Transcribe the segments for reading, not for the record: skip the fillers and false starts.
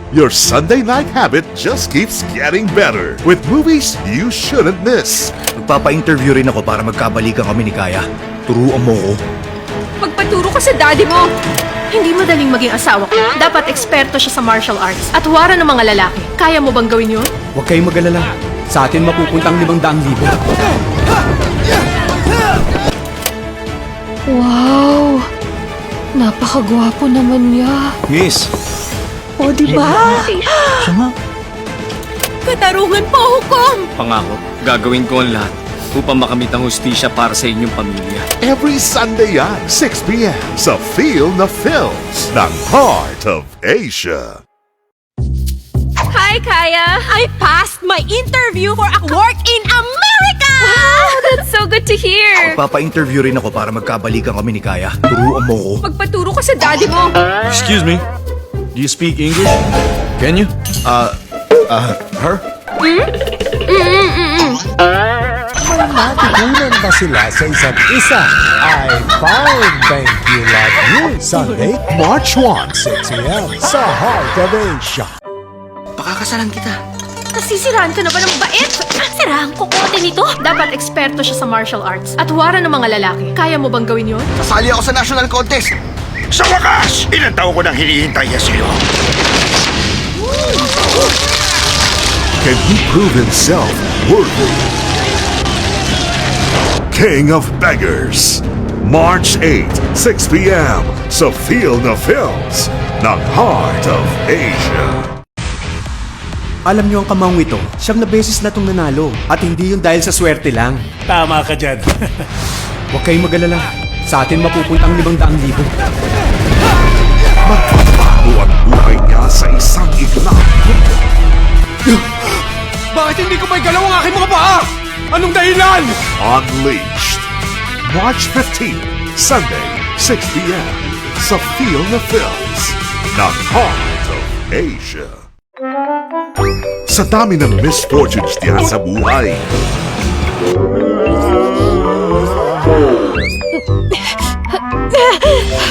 Your Sunday night habit just keeps getting better with movies you shouldn't miss. Magpapa-interview rin ako para magkabalikan kami ni Kaya. Turuan mo ko. Magpaturo ka sa daddy mo. Hindi madaling maging asawa ko. Dapat eksperto siya sa martial arts at wara ng mga lalaki. Kaya mo bang gawin yun? Huwag kayong mag-alala. Sa atin mapupuntang 500,000. Wow! Napakagwapo naman niya. Yes. O, diba? Siya nga. Katarungan po, hukom! Pangako, gagawin ko ang lahat upang makamit ang hustisya para sa inyong pamilya. Every Sunday yan, 6 p.m. sa Feel na Films ng Heart of Asia. Hi, Kaya! I passed my interview for a work in America! Wow! That's so good to hear! Magpapa-interview rin ako para magkabalikan kami ni Kaya. Turuan mo ko. Magpaturo ka sa daddy mo. Excuse me. Do you speak English? Can you? Her? Natutunan ba sila sa isa't isa? I found Thank You Love You Sunday, March 1, 6 p.m. sa Heart of Asia. Pakakasalan kita. Nasisiraan ka na ba ng bait? Siraan ko kote nito. Dapat eksperto siya sa martial arts at wara ng mga lalaki. Kaya mo bang gawin yun? Kasali ako sa national contest. Sa wakas, ilang taon ko nang hinihintay niya sa'yo. Can he prove himself worthy? King of Beggars, March 8, 6 p.m. sa Feel na Films ng Heart of Asia. Alam niyo ang kamaong ito, siyam na beses na itong nanalo. At hindi yun dahil sa swerte lang. Tama ka dyan. Huwag kayong mag-alala. Sa atin mapupuntang 500,000. Magbabago ang buhay niya sa isang iglap. Bakit hindi ko may galaw ang aking mga paa? Anong dahilan? Unleashed, March 15, Sunday, 6 p.m. sa Feel na Films ng Heart of Asia. Sa dami ng misfortunes niya sa buhay,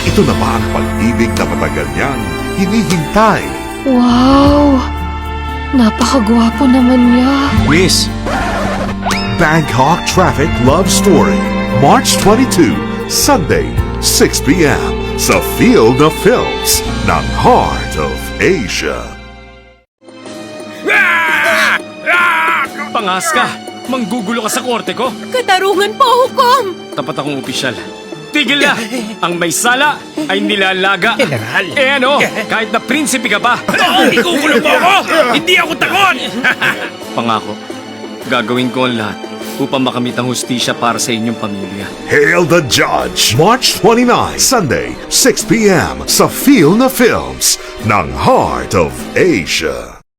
ito na ba ang pag-ibig na matagal niyang hinihintay? Wow! Napakagwapo naman niya. Yes. Bangkok Traffic Love Story, March 22, Sunday, 6 p.m. sa Feel na Films ng Heart of Asia. Pangas ka! Manggugulo ka sa korte ko! Katarungan po, hukom! Tapat akong opisyal. Tigil na! Ang may sala ay nilalaga. Eh ano, kahit na prinsipe ka pa. Ikukulong mo ako! Hindi ako takot! Pangako, gagawin ko ang lahat upang makamit ang hustisya para sa inyong pamilya. Hail the Judge, March 29, Sunday, 6 p.m. sa Feel na Films ng Heart of Asia.